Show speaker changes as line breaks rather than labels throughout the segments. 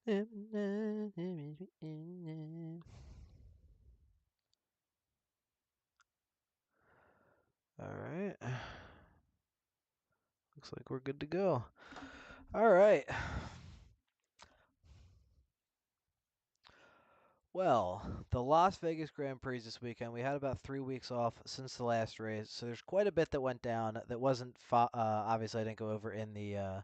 Alright. Looks like we're good to go. Alright. Well, the Las Vegas Grand Prix this weekend, we had about 3 weeks off since the last race, so there's quite a bit that went down that wasn't, obviously I didn't go over in the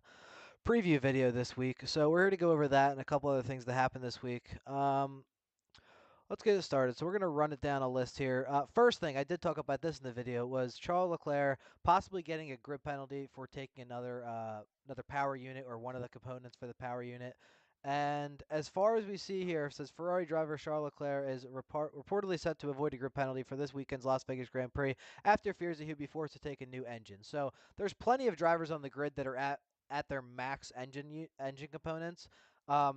preview video this week, so we're here to go over that and a couple other things that happened this week. Let's get it started. So we're going to run it down a list here. First thing, I did talk about this in the video, was Charles Leclerc possibly getting a grid penalty for taking another power unit or one of the components for the power unit. And as far as we see here, it says Ferrari driver Charles Leclerc is reportedly set to avoid a grid penalty for this weekend's Las Vegas Grand Prix after fears that he'll be forced to take a new engine. So there's plenty of drivers on the grid that are at their max engine components.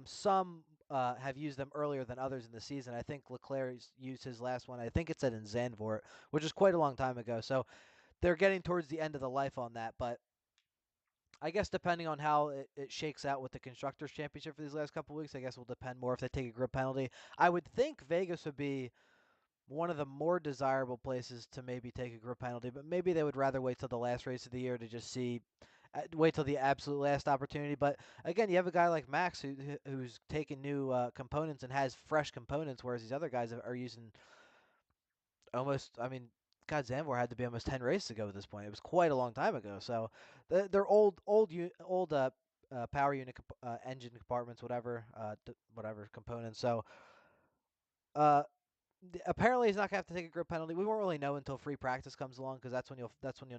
Some have used them earlier than others in the season. I think Leclerc used his last one. I think it said in Zandvoort, which is quite a long time ago. So they're getting towards the end of the life on that. But I guess depending on how it shakes out with the Constructors' Championship for these last couple of weeks, I guess will depend more if they take a grid penalty. I would think Vegas would be one of the more desirable places to maybe take a grid penalty, but maybe they would rather wait till the last race of the year to just see, wait till the absolute last opportunity. But again, you have a guy like Max who's taking new components and has fresh components, whereas these other guys are using almost, I mean, God, Zandvoort had to be almost 10 races ago at this point. It was quite a long time ago. So they're old power unit engine compartments, whatever components. So uh, apparently he's not gonna have to take a grid penalty. We won't really know until free practice comes along because that's when you'll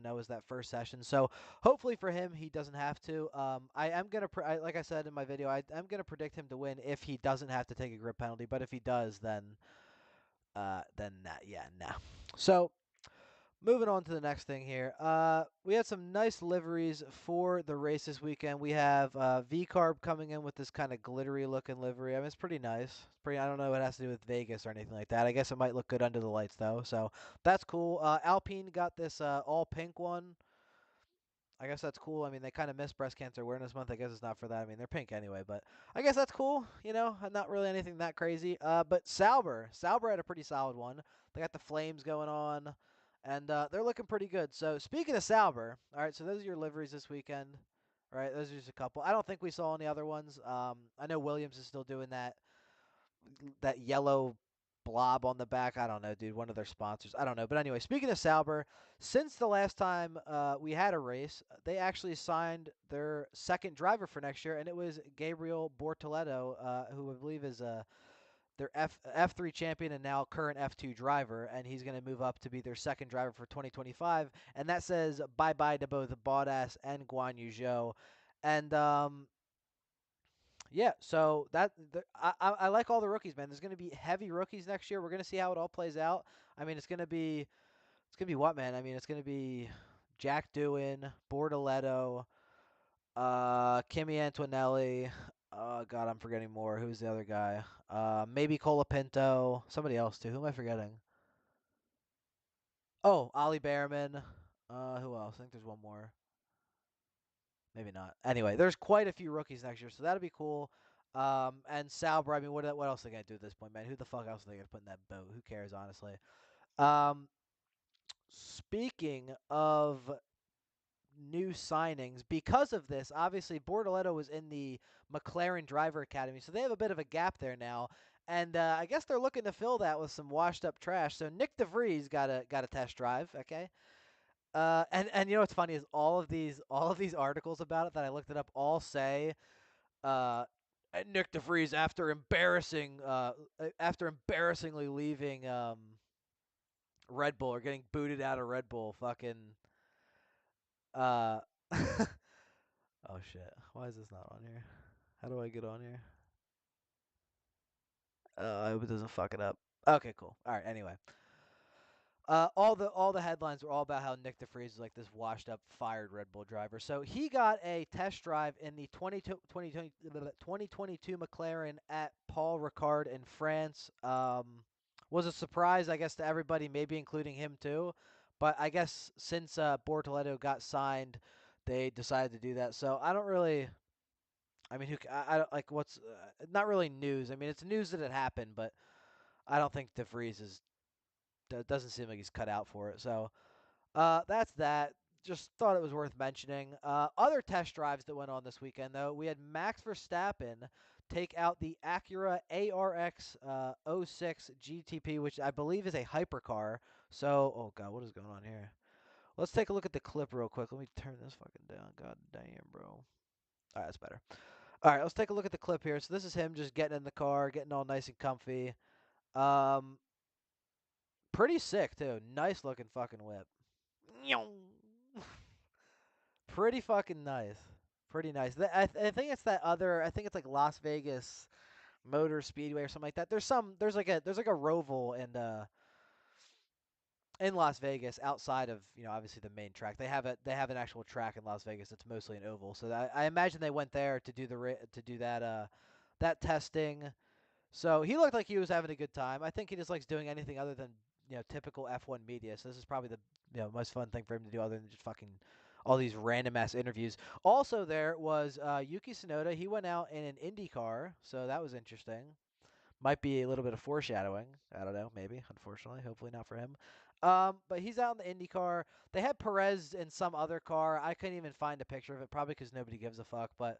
know is that first session. So hopefully for him he doesn't have to. I am gonna like I said in my video, I'm gonna predict him to win if he doesn't have to take a grid penalty. But if he does, then yeah, nah. So moving on to the next thing here. We had some nice liveries for the race this weekend. We have V-Carb coming in with this kind of glittery looking livery. I mean, it's pretty nice. It's pretty. I don't know what it has to do with Vegas or anything like that. I guess it might look good under the lights though. So that's cool. Alpine got this all pink one. I guess that's cool. I mean, they kind of missed Breast Cancer Awareness Month. I guess it's not for that. I mean, they're pink anyway, but I guess that's cool. You know, not really anything that crazy. But Sauber had a pretty solid one. They got the flames going on, and they're looking pretty good. So speaking of Sauber, all right. So those are your liveries this weekend. All right, those are just a couple. I don't think we saw any other ones. I know Williams is still doing that yellow blob on the back. I don't know, dude. One of their sponsors. I don't know. But anyway, speaking of Sauber, since the last time we had a race, they actually signed their second driver for next year, and it was Gabriel Bortelleto, who I believe is their F3 champion and now current F2 driver, and he's going to move up to be their second driver for 2025. And that says bye-bye to both Bottas and Guaynu Zhou. And yeah, so I like all the rookies, man. There's going to be heavy rookies next year. We're going to see how it all plays out. I mean, it's gonna be what, man? I mean, it's gonna be Jack Doohan, Bortelleto, Kimi Antonelli. Oh God, I'm forgetting more. Who's the other guy? Maybe Colapinto. Somebody else too. Who am I forgetting? Oh, Ollie Behrman. Who else? I think there's one more. Maybe not. Anyway, there's quite a few rookies next year, so that'll be cool. And Sauber. I mean, what else are they gonna do at this point, man? Who the fuck else are they gonna put in that boat? Who cares, honestly? Um, speaking of new signings, because of this, obviously Bortelleto was in the McLaren Driver Academy, so they have a bit of a gap there now. And I guess they're looking to fill that with some washed up trash. So Nick Vries got a test drive, okay? And you know what's funny is all of these articles about it that I looked it up all say uh Nick Vries after embarrassingly leaving Red Bull or getting booted out of Red Bull, fucking uh oh shit. Why is this not on here? How do I get on here? I hope it doesn't fuck it up. Okay, cool. All right. Anyway, all the headlines were all about how Nick DeVries is like this washed up, fired Red Bull driver. So he got a test drive in the 2022 McLaren at Paul Ricard in France. Was a surprise, I guess, to everybody, maybe including him too. But I guess since Bortoleto got signed, they decided to do that. So I mean, I don't like what's not really news. I mean, it's news that it happened, but I don't think De Vries doesn't seem like he's cut out for it. So that's that. Just thought it was worth mentioning. Other test drives that went on this weekend, though, we had Max Verstappen take out the Acura ARX 06 GTP, which I believe is a hypercar. So, oh god, what is going on here? Let's take a look at the clip real quick. Let me turn this fucking down. God damn, bro. All right, that's better. All right, let's take a look at the clip here. So this is him just getting in the car, getting all nice and comfy. Pretty sick too. Nice looking fucking whip. Pretty fucking nice. Pretty nice. I think it's that other. I think it's like Las Vegas Motor Speedway or something like that. There's like a Roval in Las Vegas outside of obviously the main track. They have an actual track in Las Vegas that's mostly an oval. So I imagine they went there to do that testing. So he looked like he was having a good time. I think he just likes doing anything other than typical F1 media. So this is probably the most fun thing for him to do other than just fucking all these random ass interviews. Also there was Yuki Tsunoda. He went out in an Indy car, so that was interesting. Might be a little bit of foreshadowing. I don't know, maybe. Unfortunately, hopefully not for him. But he's out in the Indy car. They had Perez in some other car. I couldn't even find a picture of it, probably because nobody gives a fuck. But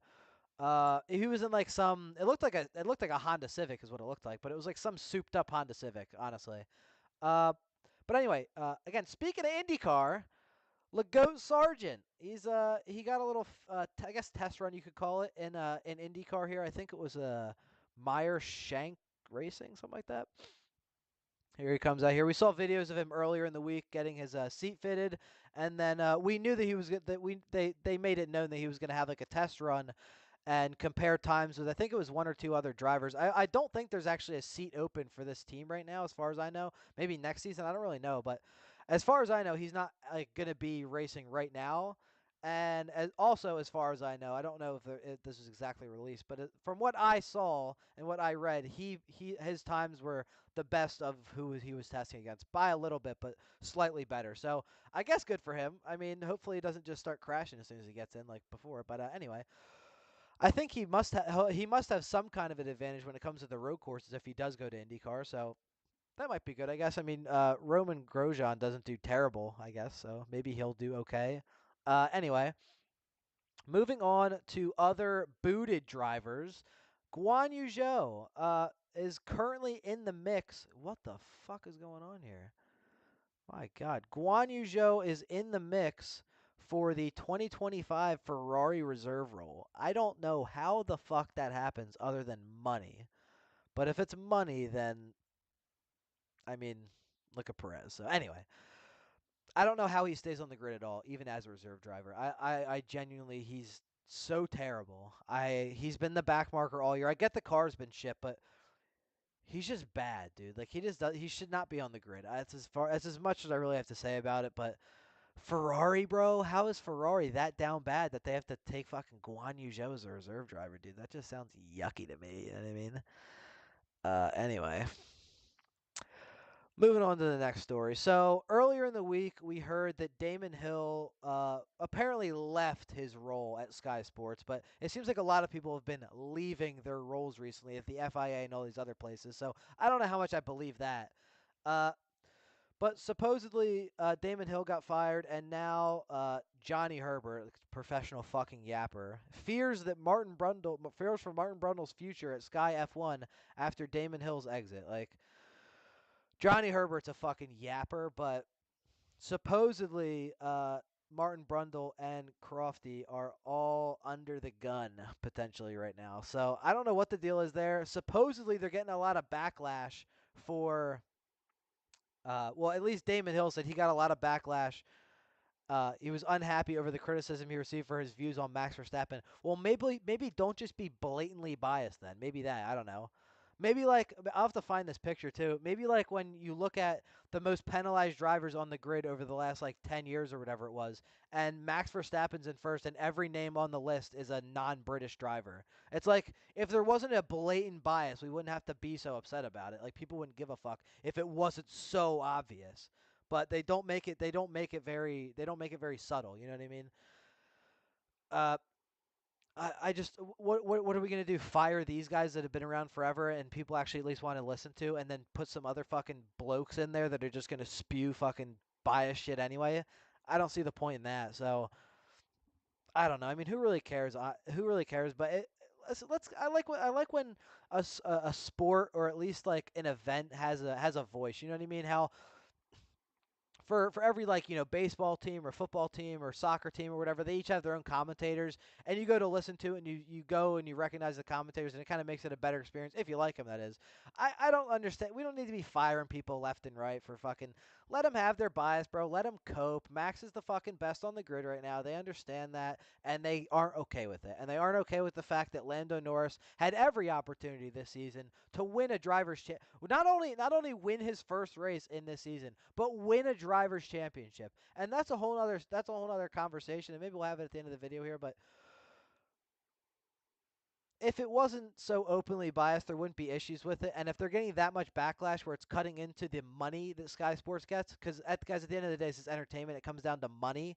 he was in like some. It looked like a Honda Civic is what it looked like, but it was like some souped up Honda Civic, honestly. Uh, but anyway, again, speaking of IndyCar, logoat Sargent. He got a little I guess test run you could call it in IndyCar here. I think it was Meyer Shank Racing, something like that. Here he comes out here. We saw videos of him earlier in the week getting his seat fitted, and then we knew that he was they made it known that he was going to have like a test run and compare times with I think it was one or two other drivers. I don't think there's actually a seat open for this team right now, as far as I know. Maybe next season, I don't really know, but as far as I know, he's not like going to be racing right now. And also, as far as I know, I don't know if this is exactly released, but from what I saw and what I read, his times were the best of who he was testing against by a little bit, but slightly better. So I guess good for him. I mean, hopefully he doesn't just start crashing as soon as he gets in like before. But anyway, I think he must have some kind of an advantage when it comes to the road courses if he does go to IndyCar. So that might be good, I guess. I mean, Roman Grosjean doesn't do terrible, I guess. So maybe he'll do okay. Anyway, moving on to other booted drivers, Guanyu Zhou is currently in the mix. What the fuck is going on here? My God, Guanyu Zhou is in the mix for the 2025 Ferrari reserve role. I don't know how the fuck that happens other than money. But if it's money, then, I mean, look at Perez. So anyway, I don't know how he stays on the grid at all, even as a reserve driver. I genuinely, he's so terrible. He's been the back marker all year. I get the car's been shit, but he's just bad, dude. Like he should not be on the grid. That's as much as I really have to say about it, but Ferrari, bro? How is Ferrari that down bad that they have to take fucking Guanyu Zhou as a reserve driver, dude? That just sounds yucky to me. You know what I mean? Anyway, moving on to the next story. So earlier in the week, we heard that Damon Hill apparently left his role at Sky Sports, but it seems like a lot of people have been leaving their roles recently at the FIA and all these other places. So I don't know how much I believe that. Uh, But supposedly Damon Hill got fired, and now Johnny Herbert, professional fucking yapper, fears for Martin Brundle's future at Sky F1 after Damon Hill's exit. Like Johnny Herbert's a fucking yapper, but supposedly Martin Brundle and Crofty are all under the gun potentially right now. So I don't know what the deal is there. Supposedly they're getting a lot of backlash for. Well, at least Damon Hill said he got a lot of backlash. He was unhappy over the criticism he received for his views on Max Verstappen. Well, maybe don't just be blatantly biased then. Maybe that, I don't know. Maybe like I'll have to find this picture too. Maybe like when you look at the most penalized drivers on the grid over the last like 10 years or whatever it was, and Max Verstappen's in first, and every name on the list is a non-British driver. It's like if there wasn't a blatant bias, we wouldn't have to be so upset about it. Like people wouldn't give a fuck if it wasn't so obvious. But they don't make it. They don't make it very. They don't make it very subtle. You know what I mean? Uh, I just what are we gonna do? Fire these guys that have been around forever and people actually at least want to listen to, and then put some other fucking blokes in there that are just gonna spew fucking bias shit anyway? I don't see the point in that. So I don't know. I mean, who really cares? Who really cares? But let's. I like when a sport or at least like an event has a voice. You know what I mean? How for every like baseball team or football team or soccer team or whatever, they each have their own commentators, and you go to listen to it and you go and you recognize the commentators, and it kind of makes it a better experience if you like them, that is. I don't understand. We don't need to be firing people left and right for fucking. Let them have their bias, bro. Let them cope. Max is the fucking best on the grid right now. They understand that, and they aren't okay with it, and they aren't okay with the fact that Lando Norris had every opportunity this season to win a driver's not only win his first race in this season, but win a driver's championship. And that's a whole other conversation, and maybe we'll have it at the end of the video here. But if it wasn't so openly biased, there wouldn't be issues with it. And if they're getting that much backlash where it's cutting into the money that Sky Sports gets, because guys, at the end of the day, this is entertainment. It comes down to money.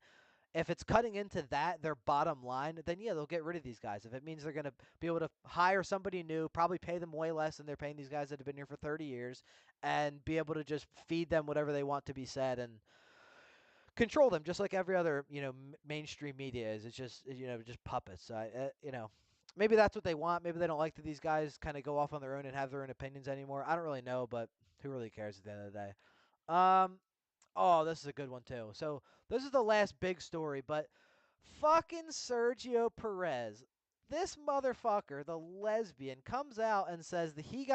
If it's cutting into that, their bottom line, then yeah, they'll get rid of these guys. If it means they're going to be able to hire somebody new, probably pay them way less than they're paying these guys that have been here for 30 years, and be able to just feed them whatever they want to be said and control them, just like every other mainstream media is. It's just just puppets. Maybe that's what they want. Maybe they don't like that these guys kind of go off on their own and have their own opinions anymore. I don't really know, but who really cares at the end of the day? Um, Oh, this is a good one too. So this is the last big story, but fucking Sergio Perez, this motherfucker, the lesbian, comes out and says that he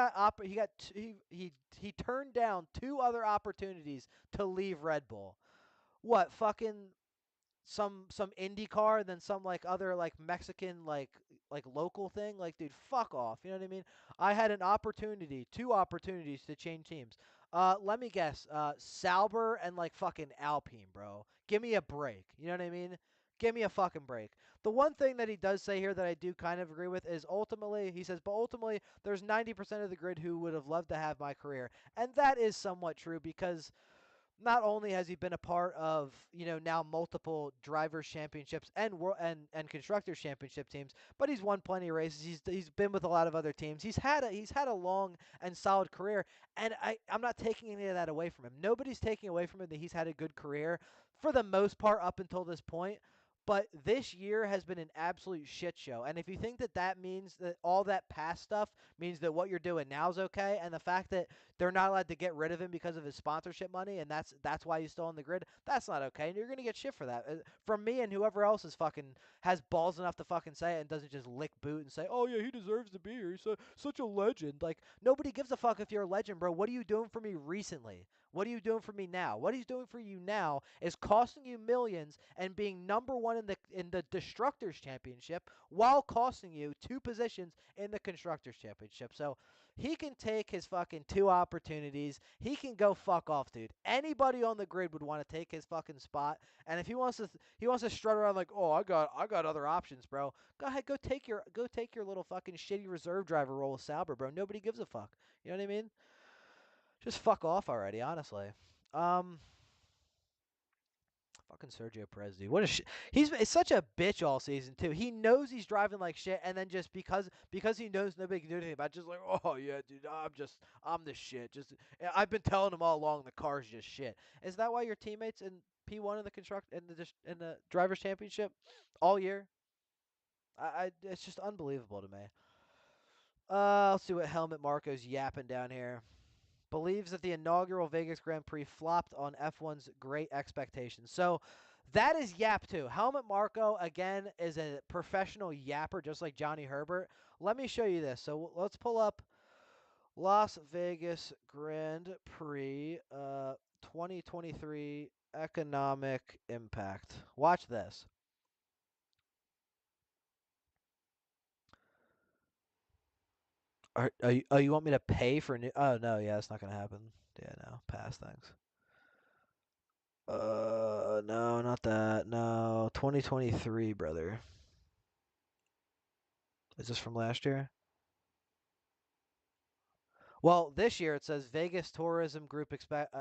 turned down two other opportunities to leave Red Bull. What fucking some Indy car and then some like other like Mexican like local thing. Like, dude, fuck off. You know what I mean? I had two opportunities to change teams. Let me guess. Sauber and like fucking Alpine, bro. Give me a break. You know what I mean? Give me a fucking break. The one thing that he does say here that I do kind of agree with is ultimately, he says, but ultimately, there's 90% of the grid who would have loved to have my career. And that is somewhat true because not only has he been a part of now multiple drivers championships and and constructors championship teams, but he's won plenty of races. He's been with a lot of other teams. He's had a long and solid career, and I'm not taking any of that away from him. Nobody's taking away from him that he's had a good career for the most part up until this point. But this year has been an absolute shit show. And if you think that that means that all that past stuff means that what you're doing now is okay, and the fact that they're not allowed to get rid of him because of his sponsorship money, and that's why he's still on the grid, that's not okay. And you're gonna get shit for that from me and whoever else is fucking has balls enough to fucking say it and doesn't just lick boot and say, oh yeah, he deserves to be here. He's such a legend. Like, nobody gives a fuck if you're a legend, bro. What are you doing for me recently? What are you doing for me now? What he's doing for you now is costing you millions and being number one in the Destructors Championship while costing you two positions in the Constructors Championship. So he can take his fucking two opportunities. He can go fuck off, dude. Anybody on the grid would want to take his fucking spot. And if he wants to strut around like, oh, I got other options, bro. Go ahead, go take your little fucking shitty reserve driver role with Sauber, bro. Nobody gives a fuck. You know what I mean? Just fuck off already, honestly. Um, Fucking Sergio Perez, dude. What a he's such a bitch all season too. He knows he's driving like shit, and then just because he knows nobody can do anything about it, just like, oh yeah, dude, I'm the shit. Just I've been telling him all along the car's just shit. Is that why your teammates in P1 in the drivers championship all year? It's just unbelievable to me. Let's see what Helmet Marco's yapping down here. Believes that the inaugural Vegas Grand Prix flopped on F1's great expectations. So that is yap too. Helmet Marko, again, is a professional yapper, just like Johnny Herbert. Let me show you this. So let's pull up Las Vegas Grand Prix 2023 economic impact. Watch this. You want me to pay for new? Oh, no, yeah, that's not going to happen. Yeah, no, pass, thanks. No, not that. No, 2023, brother. Is this from last year? Well, this year it says Vegas Tourism Group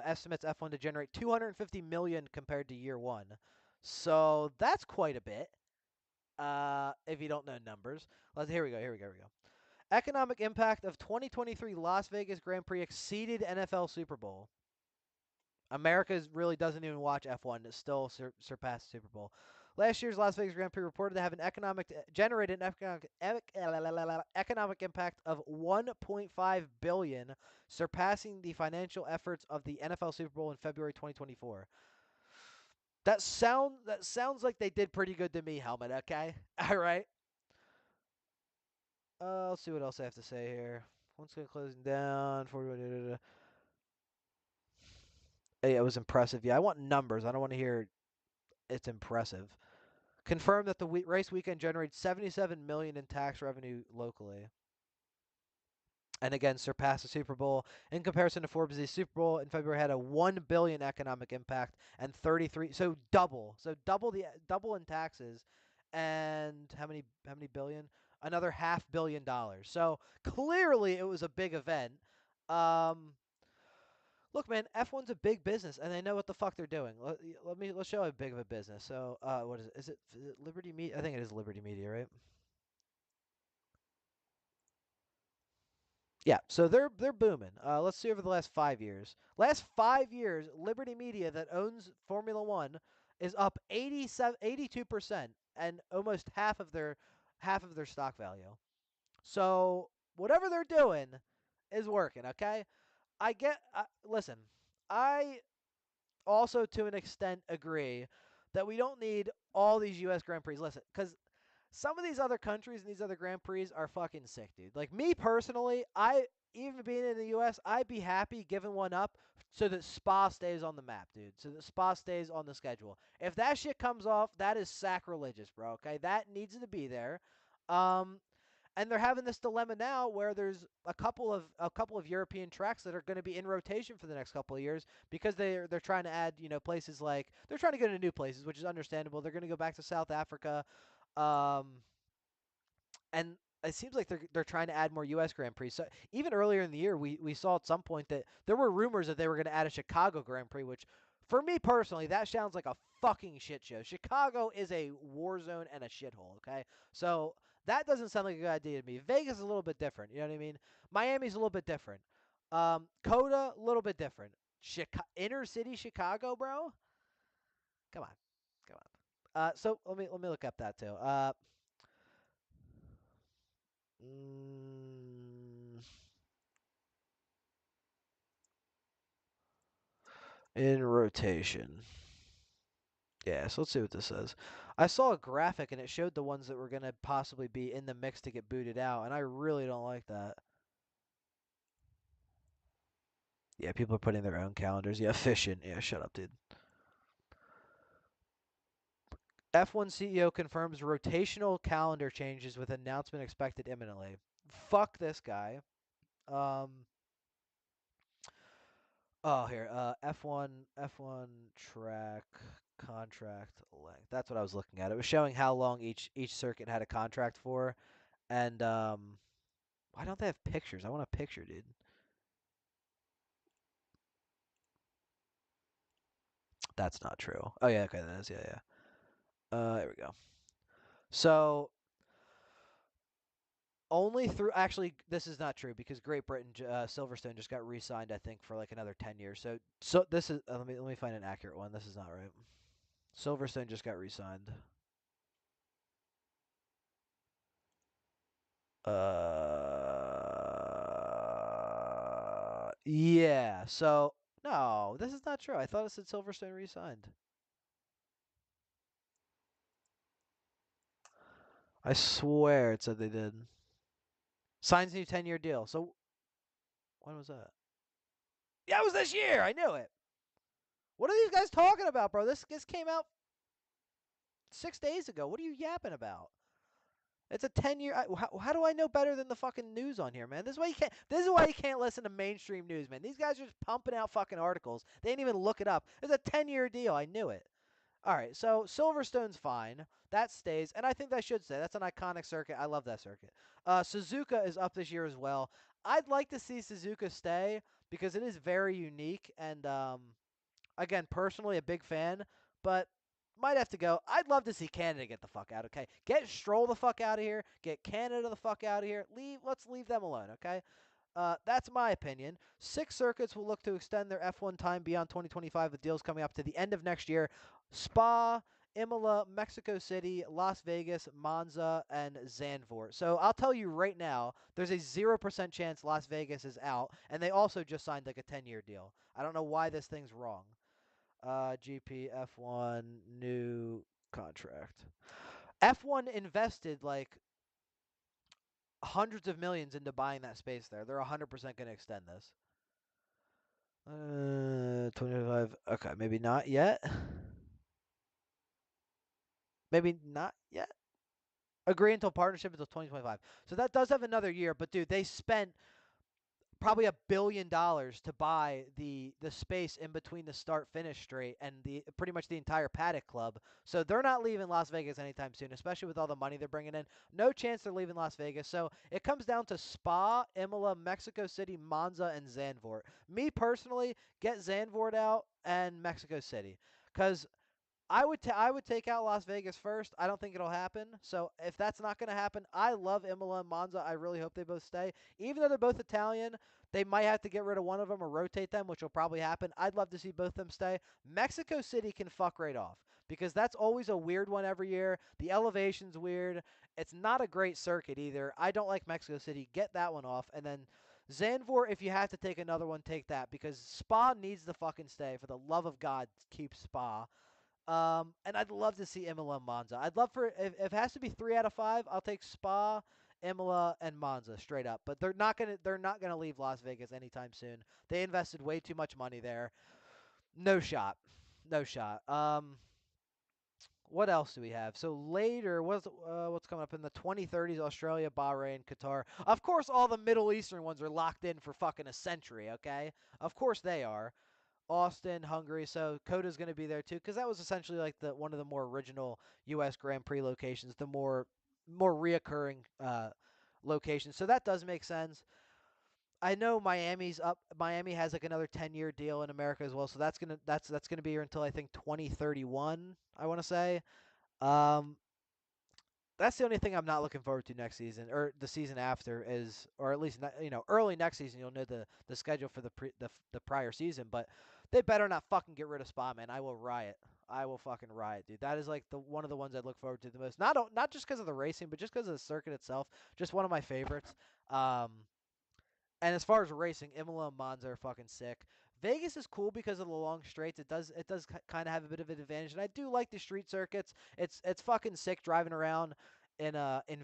estimates F1 to generate 250 million compared to year one. So that's quite a bit. If you don't know numbers, here we go. Economic impact of 2023 Las Vegas Grand Prix exceeded NFL Super Bowl. America really doesn't even watch F1. It still surpassed Super Bowl. Last year's Las Vegas Grand Prix reported to have generated an economic impact of 1.5 billion, surpassing the financial efforts of the NFL Super Bowl in February 2024. That sounds like they did pretty good to me, Helmet. Okay, all right. Let's see what else I have to say here. Once again, closing down. Hey, it was impressive. Yeah, I want numbers. I don't want to hear it's impressive. Confirmed that the race weekend generated 77 million in tax revenue locally. And again, surpassed the Super Bowl. In comparison to Forbes, the Super Bowl in February had a 1 billion economic impact and 33, so double in taxes, and how many billion? Another $500 million. So clearly, it was a big event. Look, man, F1's a big business, and they know what the fuck they're doing. Let's show how big of a business. So, what is it? Is it Liberty Media? I think it is Liberty Media, right? Yeah, so they're booming. Let's see over the last 5 years. Last 5 years, Liberty Media that owns Formula One is up 82%, and almost half of their stock value. So whatever they're doing is working. Okay, listen. I also, to an extent, agree that we don't need all these U.S. Grand Prix. Listen, because some of these other countries and these other Grand Prix are fucking sick, dude. Like me personally, even being in the U.S., I'd be happy giving one up so that Spa stays on the map, dude. So that Spa stays on the schedule. If that shit comes off, that is sacrilegious, bro. Okay, that needs to be there. Um, and they're having this dilemma now where there's a couple of European tracks that are going to be in rotation for the next couple of years because they're trying to add places like they're trying to go to new places, which is understandable. They're going to go back to South Africa, um, and it seems like they're trying to add more U.S. Grand Prix. So even earlier in the year, we saw at some point that there were rumors that they were going to add a Chicago Grand Prix, which for me personally, that sounds like a fucking shit show. Chicago is a war zone and a shithole. Okay, so that doesn't sound like a good idea to me. Vegas is a little bit different. You know what I mean? Miami's a little bit different. Coda, a little bit different. Inner city Chicago, bro. Come on, come on. So let me look up that too. Mm, in rotation. Yeah, so let's see what this says. I saw a graphic and it showed the ones that were going to possibly be in the mix to get booted out, and I really don't like that. Yeah, people are putting their own calendars. Yeah, efficient. Yeah, shut up, dude. F1 CEO confirms rotational calendar changes with announcement expected imminently. Fuck this guy. Um, Oh, here, F1 track contract length. That's what I was looking at. It was showing how long each circuit had a contract for, and why don't they have pictures? I want a picture, dude. That's not true. Oh yeah, okay, that is yeah. There we go. So only through actually this is not true because Great Britain Silverstone just got re-signed I think for like another 10 years. So this is let me find an accurate one. This is not right. Silverstone just got re-signed. Yeah. So no, this is not true. I thought it said Silverstone re-signed. I swear it said they did. Signs new 10-year deal. So when was that? Yeah, it was this year. I knew it. What are these guys talking about, bro? This came out 6 days ago. What are you yapping about? It's a 10-year. How do I know better than the fucking news on here, man? This is why you can't. This is why you can't listen to mainstream news, man. These guys are just pumping out fucking articles. They didn't even look it up. It's a 10-year deal. I knew it. All right, so Silverstone's fine. That stays, and I think that should stay. That's an iconic circuit. I love that circuit. Suzuka is up this year as well. I'd like to see Suzuka stay because it is very unique, and again, personally, a big fan. But might have to go. I'd love to see Canada get the fuck out, okay? Get Stroll the fuck out of here. Get Canada the fuck out of here. Let's leave them alone, okay? That's my opinion. 6 circuits will look to extend their F1 time beyond 2025 with deals coming up to the end of next year. Spa, Imola, Mexico City, Las Vegas, Monza, and Zandvoort. So I'll tell you right now, there's a 0% chance Las Vegas is out, and they also just signed like a 10-year deal. I don't know why this thing's wrong. GP F1 new contract. F1 invested like hundreds of millions into buying that space there. They're 100% going to extend this. 25. Okay, maybe not yet. Maybe not yet. Agree until partnership until 2025. So that does have another year, but dude, they spent probably $1 billion to buy the space in between the start finish straight and the pretty much the entire paddock club. So they're not leaving Las Vegas anytime soon, especially with all the money they're bringing in. No chance they're leaving Las Vegas. So it comes down to Spa, Imola, Mexico City, Monza, and Zandvoort. Me personally, get Zandvoort out and Mexico City because I would take out Las Vegas first. I don't think it'll happen. So if that's not going to happen, I love Imola and Monza. I really hope they both stay. Even though they're both Italian, they might have to get rid of one of them or rotate them, which will probably happen. I'd love to see both of them stay. Mexico City can fuck right off because that's always a weird one every year. The elevation's weird. It's not a great circuit either. I don't like Mexico City. Get that one off. And then Zandvoort, if you have to take another one, take that because Spa needs to fucking stay. For the love of God, keep Spa. And I'd love to see Imola and Monza. I'd love for if it has to be 3 out of 5, I'll take Spa, Imola, and Monza straight up. But they're not gonna leave Las Vegas anytime soon. They invested way too much money there. No shot. No shot. What else do we have? So later, what's coming up in the 2030s? Australia, Bahrain, Qatar. Of course, all the Middle Eastern ones are locked in for fucking a century. Okay, of course they are. Austin, Hungary. So Coda's going to be there too, because that was essentially like the one of the more original U.S. Grand Prix locations, the more reoccurring locations. So that does make sense. I know Miami's up. Miami has like another 10-year deal in America as well, so that's gonna be here until I think 2031. I want to say. Um, that's the only thing I'm not looking forward to next season or the season after is, or at least early next season you'll know the schedule for the prior season. But they better not fucking get rid of Spa, man. I will riot. I will fucking riot, dude. That is like the one of the ones I look forward to the most. Not just because of the racing, but just because of the circuit itself. Just one of my favorites. And as far as racing, Imola and Monza are fucking sick. Vegas is cool because of the long straights. It does kind of have a bit of an advantage, and I do like the street circuits. It's fucking sick driving around in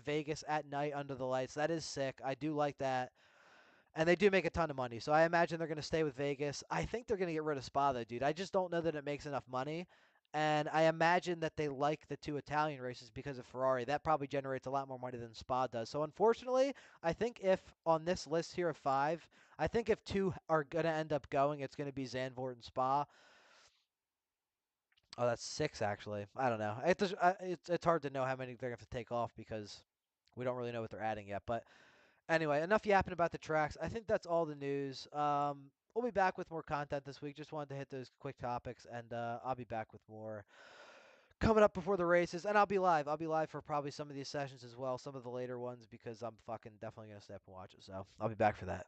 Vegas at night under the lights. That is sick. I do like that. And they do make a ton of money, so I imagine they're going to stay with Vegas. I think they're going to get rid of Spa, though, dude. I just don't know that it makes enough money. And I imagine that they like the 2 Italian races because of Ferrari. That probably generates a lot more money than Spa does. So, unfortunately, I think if on this list here of 5, I think if 2 are going to end up going, it's going to be Zandvoort and Spa. Oh, that's 6, actually. I don't know. It's hard to know how many they're going to have to take off because we don't really know what they're adding yet. But anyway, enough yapping about the tracks. I think that's all the news. We'll be back with more content this week. Just wanted to hit those quick topics, and I'll be back with more coming up before the races. And I'll be live. I'll be live for probably some of these sessions as well, some of the later ones, because I'm fucking definitely going to stay up and watch it. So I'll be back for that.